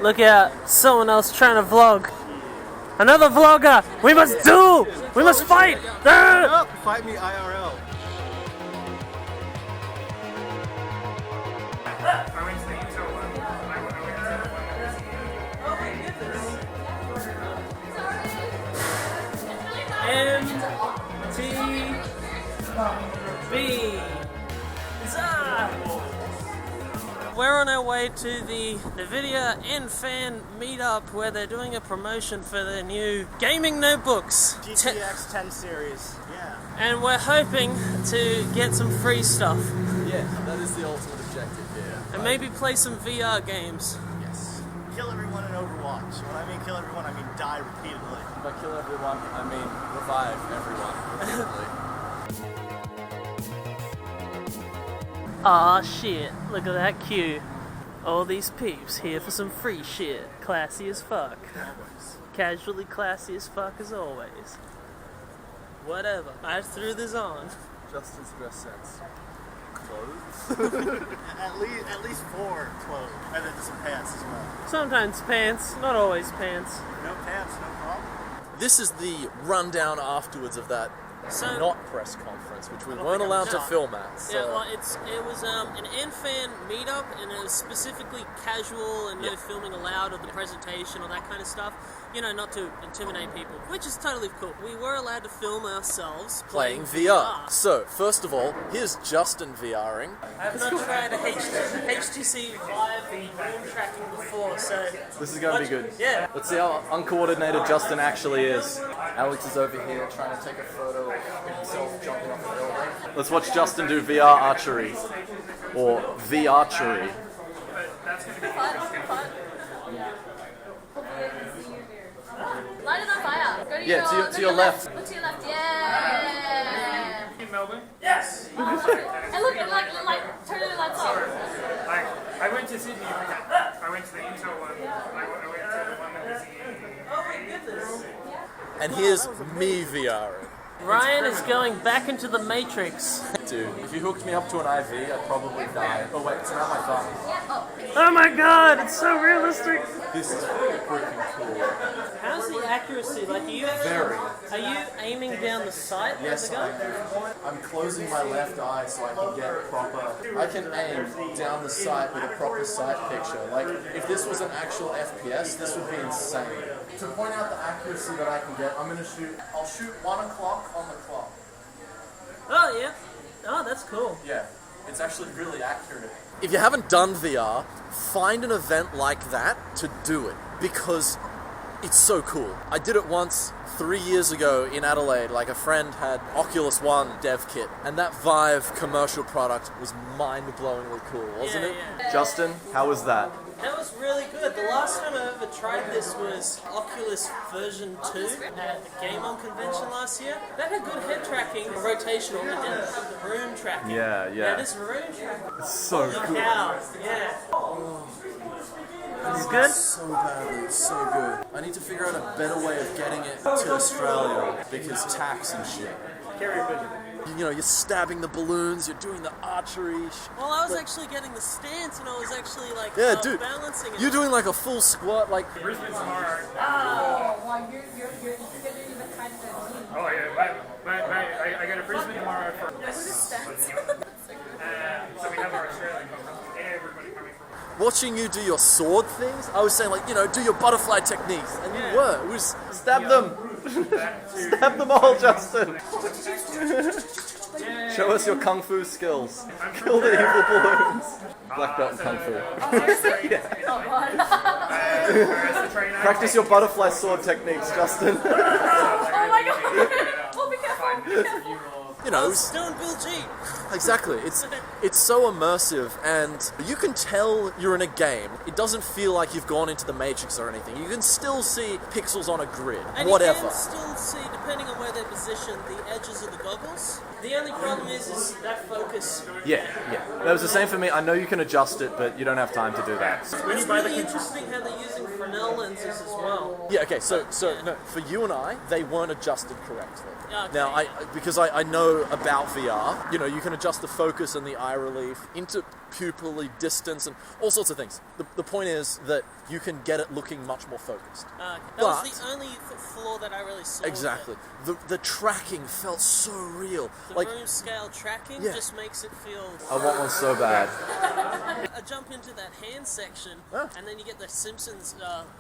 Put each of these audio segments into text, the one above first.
Look out, someone else trying to vlog. Another vlogger! We must duel! We must fight! Nope, fight me IRL. MTB. We're on our way to the Nvidia Nfan Meetup where they're doing a promotion for their new gaming notebooks. GTX 10 series, yeah. And we're hoping to get some free stuff. Yeah, that is the ultimate objective here. And maybe play some VR games. Yes. Kill everyone in Overwatch. When I mean kill everyone, I mean die repeatedly. By kill everyone, I mean revive everyone repeatedly. Aw shit, look at that queue. All these peeps here for some free shit. Classy as fuck. Always. Casually classy as fuck as always. Whatever, I threw this on. Justin's dress sense. Clothes? at least 4 clothes. And then some pants as well. Sometimes pants, not always pants. No pants, no problem. This is the rundown afterwards of that not press conference, which we weren't allowed to film at. So. Yeah, well, it was an Nfan meetup, and it was specifically casual and no filming allowed of the presentation or that kind of stuff. You know, not to intimidate people, which is totally cool. We were allowed to film ourselves playing VR. So, first of all, here's Justin VRing. I have not tried a HTC Vive room tracking before, so... This is going to be good. Yeah. Let's see how uncoordinated Justin actually is. Alex is over here trying to take a photo of himself jumping off the building. Let's watch Justin do VR archery. Or VR-chery. Light it on fire. Go to to your left. Look to your left. Yeah. In Melbourne? Yes. And look, it like totally lights up. I went to Sydney. I went to the Intel one. I went to the one that was Oh my goodness. And here's me VRing. Ryan is going back into the Matrix. Dude, if you hooked me up to an IV, I'd probably die. Oh wait, it's not my thumb. Oh my god, it's so realistic. This is freaking cool. How's the accuracy? Like, are you aiming down the sight Yes, of the gun? I'm closing my left eye so I can get proper... I can aim down the sight with a proper sight picture. Like, if this was an actual FPS, this would be insane. To point out the accuracy that I can get, I'll shoot 1 o'clock on the clock. Oh yeah. Oh, that's cool. Yeah, it's actually really accurate. If you haven't done VR, find an event like that to do it, because it's so cool. I did it once 3 years ago in Adelaide. Like, a friend had Oculus One dev kit, and that Vive commercial product was mind-blowingly cool, wasn't it? Yeah. Justin, how was that? That was really good. The last time I ever tried this was Oculus version 2 at the Game On convention last year. That had good head tracking, rotational, but didn't have the room tracking. Yeah. Yeah, this room tracking. It's so cool. Yeah. This is good? So badly, it's so good. I need to figure out a better way of getting it to Australia, because tax and shit. You know, you're stabbing the balloons, you're doing the archery. Well, I was actually getting the stance, and I was actually like dude, balancing it. you're doing like a full squat, like... Brisbane tomorrow. Well, you're even kind of Oh yeah, I go to Brisbane tomorrow for... So we have our Australian conference. Everybody coming from... Watching you do your sword things, I was saying, like, you know, do your butterfly techniques, and you were. It was stab them. Stab them all, Justin. Show us your kung fu skills. Kill the evil balloons. Black belt in kung fu. Practice your butterfly sword techniques, Justin. Oh my god! Oh, be careful! Be careful! You know, Still in Bill G. exactly. It's so immersive, and you can tell you're in a game. It doesn't feel like you've gone into the Matrix or anything. You can still see pixels on a grid, And whatever. you can still see, depending on where they're positioned, the edges of the goggles. The only problem is that focus. Yeah. That was the same for me. I know you can adjust it, but you don't have time to do that. It's really interesting how they're using Fresnel lenses as well. Yeah, okay, so no, for you and I, they weren't adjusted correctly. Okay. Now, because I know about VR, you know, you can adjust the focus and the eye relief into pupillary distance and all sorts of things. The point is that you can get it looking much more focused. That was the only flaw that I really saw. Exactly. The tracking felt so real. The like room scale tracking just makes it feel... I want one so bad. I jump into that hand section, and then you get the Simpsons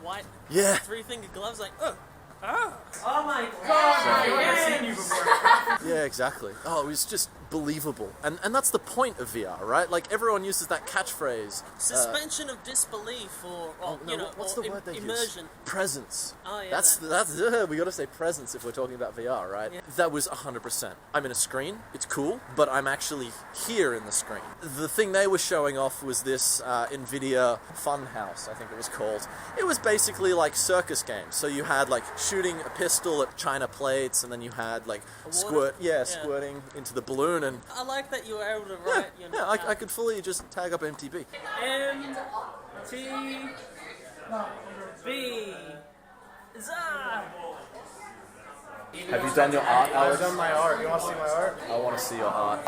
white 3-finger gloves, like, oh my god! I've seen you before. Yeah, exactly. Oh, it was just believable. And that's the point of VR, right? Like, everyone uses that catchphrase. Suspension of disbelief, or what's or the word they immersion. use? Presence. Oh, yeah. That's we got to say presence if we're talking about VR, right? Yeah. That was 100%. I'm in a screen, it's cool, but I'm actually here in the screen. The thing they were showing off was this Nvidia Funhouse, I think it was called. It was basically like circus games. So you had like shooting a pistol at china plates, and then you had like squirting into the balloon. And I like that you were able to write your name. I could fully just tag up MTB. MTB. Zah! Have you done your art, Alex? I've done my art. You want to see my art? I want to see your art.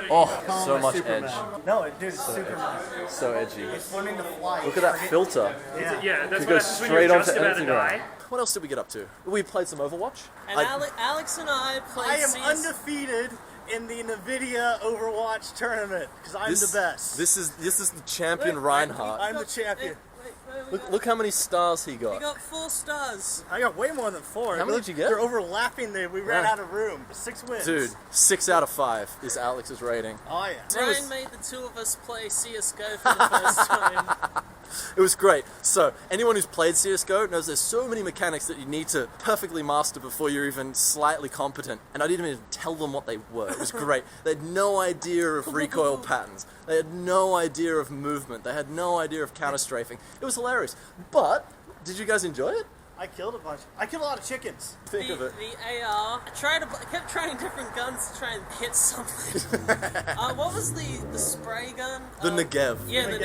Oh, so much Superman. edge. No, dude, it's Superman. So edgy. It's learning to fly. Look at that filter. Yeah. Yeah, that's You what go happens when straight you're onto just about to Instagram. die. What else did we get up to? We played some Overwatch. And Alex and I played I am CS. undefeated in the Nvidia Overwatch tournament because I'm the best. This is the champion Reinhardt. I'm the champion. Look how many stars he You got. got 4 stars. I got way more than 4. How many did you get? They're overlapping. We ran out of room. 6 wins. Dude, 6 out of 5 is Alex's rating. Oh yeah. Ryan made the two of us play CSGO for the first time. It was great. So, anyone who's played CSGO knows there's so many mechanics that you need to perfectly master before you're even slightly competent. And I didn't even tell them what they were. It was great. They had no idea of recoil patterns. They had no idea of movement. They had no idea of counter-strafing. It was hilarious. But, did you guys enjoy it? I killed a bunch. I killed a lot of chickens. Think of it. The AR. I kept trying different guns to try and hit something. What was the spray gun? The Negev. Yeah, the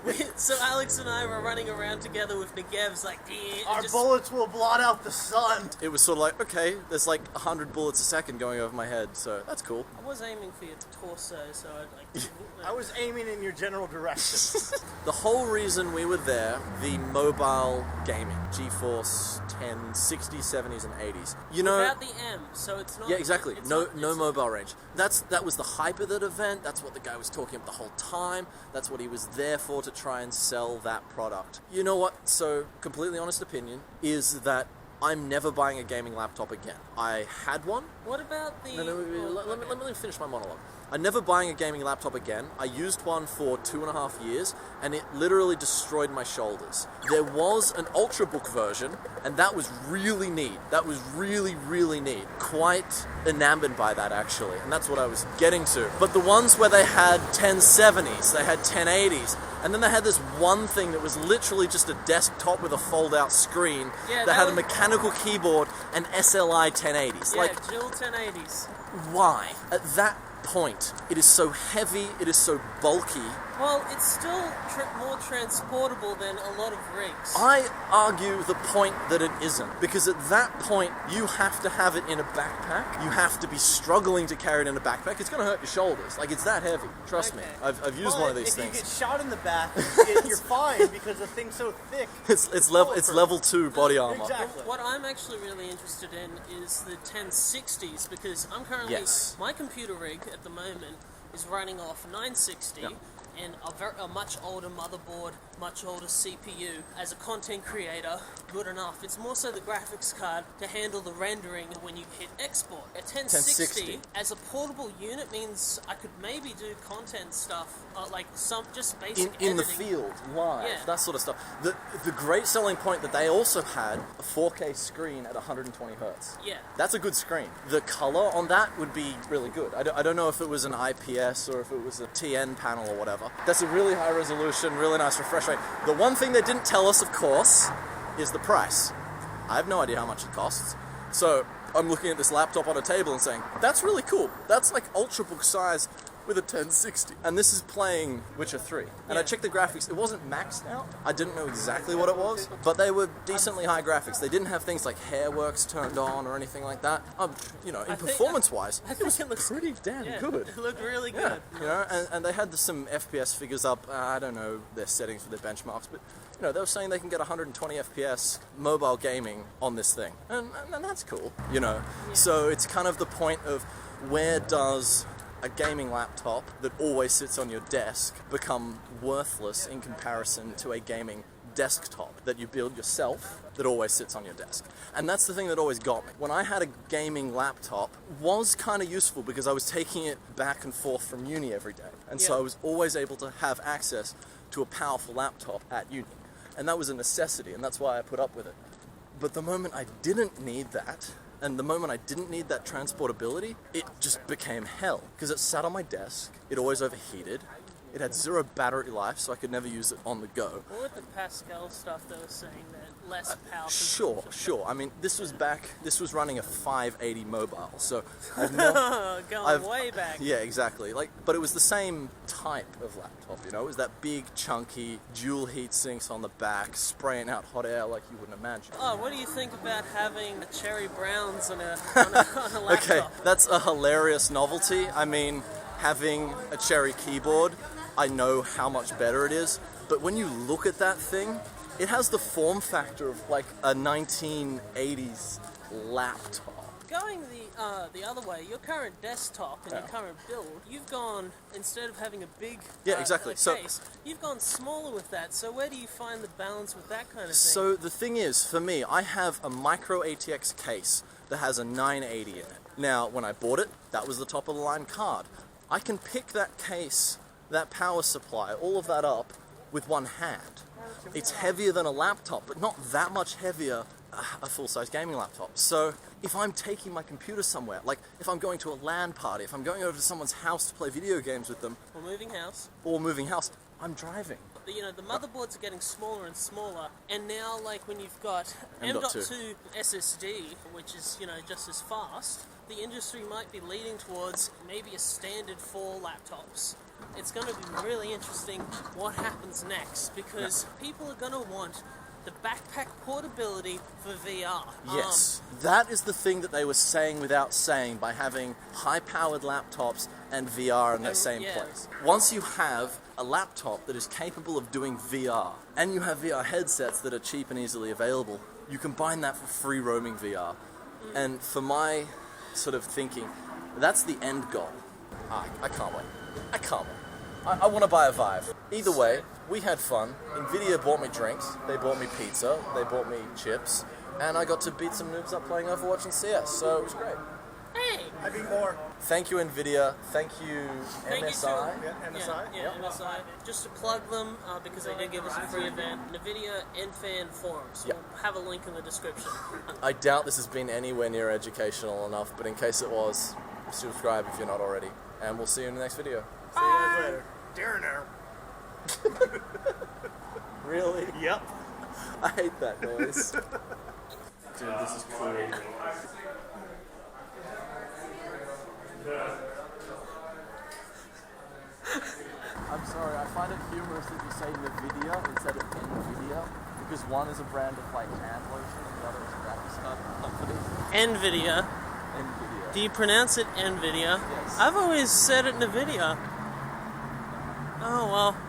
Yeah. So Alex and I were running around together with Negevs, like, Our bullets will blot out the sun. It was sort of like, okay, there's like 100 bullets a second going over my head, so that's cool. I was aiming for your torso, so I'd like. I was aiming in your general direction. The whole reason we were there, the mobile gaming, GeForce 1060s, 70s, and 80s. You know, without the M, so it's not. yeah, exactly. it's No not- it's- mobile range. That was the hype of that event. That's what the guy was talking about the whole time. That's what he was there for, to try and sell that product. You know what? So, completely honest opinion is that I'm never buying a gaming laptop again. I had one. What about the? Let me finish my monologue. I'm never buying a gaming laptop again. I used one for 2.5 years, and it literally destroyed my shoulders. There was an Ultrabook version, and that was really neat. That was really, really neat. Quite enamored by that, actually, and that's what I was getting to. But the ones where they had 1070s, they had 1080s, and then they had this one thing that was literally just a desktop with a fold-out screen Yeah, that had a was- mechanical keyboard and SLI 1080s. Yeah, Like, dual 1080s. why? At that point, it is so heavy, it is so bulky. Well, it's still more transportable than a lot of rigs. I argue the point that it isn't, because at that point, you have to have it in a backpack. You have to be struggling to carry it in a backpack. It's going to hurt your shoulders. Like, it's that heavy. Trust me. I've used one of these if things. you get shot in the back, you're fine because the thing's so thick. It's level 2 body armor. Exactly. What I'm actually really interested in is the 1060s, because I'm currently Yes. my computer rig at the moment is running off 960 Yep. and a much older motherboard, much older CPU. As a content creator, good enough. It's more so the graphics card to handle the rendering when you hit export. A 1060 as a portable unit means I could maybe do content stuff, like some just basic In the editing. field, live, Yeah. that sort of stuff. The great selling point that they also had, a 4K screen at 120 hertz. Yeah. That's a good screen. The color on that would be really good. I don't know if it was an IPS or if it was a TN panel or whatever. That's a really high resolution, really nice refresh rate. The one thing they didn't tell us, of course, is the price. I have no idea how much it costs. So I'm looking at this laptop on a table and saying, that's really cool. That's like Ultrabook size with a 1060. And this is playing Witcher 3. And I checked the graphics. It wasn't maxed out. I didn't know exactly what it was, but they were decently high graphics. They didn't have things like hairworks turned on or anything like that. You know, in performance-wise, it looks pretty damn good. It looked really good. Yeah, you know, and they had some FPS figures up. I don't know their settings for their benchmarks, but you know, they were saying they can get 120 FPS mobile gaming on this thing, and that's cool. You know, so it's kind of the point of where does a gaming laptop that always sits on your desk become worthless in comparison to a gaming desktop that you build yourself that always sits on your desk. And that's the thing that always got me. When I had a gaming laptop, was kind of useful because I was taking it back and forth from uni every day. And so I was always able to have access to a powerful laptop at uni. And that was a necessity, and that's why I put up with it. But the moment I didn't need that, and the moment I didn't need that transportability, it just became hell. Because it sat on my desk, it always overheated, it had 0 battery life, so I could never use it on the go. What with the Pascal stuff, they were saying that less power. Sure. I mean, this was running a 580 mobile, so I've going way back. Yeah, exactly. But it was the same type of laptop, you know. It was that big, chunky, dual heat sinks on the back, spraying out hot air like you wouldn't imagine. Oh, what do you think about having cherry browns on a laptop? Okay, that's a hilarious novelty. I mean, having a cherry keyboard, I know how much better it is, but when you look at that thing, it has the form factor of like a 1980s laptop. Going the other way, your current desktop and your current build, you've gone, instead of having a big case, you've gone smaller with that. So where do you find the balance with that kind of thing? So the thing is, for me, I have a micro ATX case that has a 980 in it. Now, when I bought it, that was the top of the line card. I can pick that case, that power supply, all of that up with one hand. It's heavier than a laptop, but not that much heavier a full-size gaming laptop. So if I'm taking my computer somewhere, like if I'm going to a LAN party, if I'm going over to someone's house to play video games with them, or moving house, I'm driving. You know, the motherboards are getting smaller and smaller, and now, like, when you've got M.2 SSD, which is, you know, just as fast, the industry might be leading towards maybe a standard for laptops. It's going to be really interesting what happens next, because people are going to want the backpack portability for VR. Yes, that is the thing that they were saying without saying by having high-powered laptops and VR in that same place. Once you have a laptop that is capable of doing VR, and you have VR headsets that are cheap and easily available, you combine that for free roaming VR. And for my sort of thinking, that's the end goal. I can't wait. I want to buy a Vive. Either way, we had fun. Nvidia bought me drinks, they bought me pizza, they bought me chips, and I got to beat some noobs up playing Overwatch and CS, so it was great. Hey! I beat more. Thank you, Nvidia. Thank you, MSI. MSI. Yeah, MSI. Just to plug them, because they did give us a free event, Nvidia Nfan forums. We'll have a link in the description. I doubt this has been anywhere near educational enough, but in case it was, subscribe if you're not already. And we'll see you in the next video. See you guys later. Darren. Really? Yep. I hate that noise. Dude, this is cool. I'm sorry, I find it humorous that you say Nvidia instead of Nvidia, because one is a brand of like hand lotion and the other is a graphics card company. Nvidia. Nvidia. Do you pronounce it Nvidia? Yes. I've always said it Nvidia. Oh well.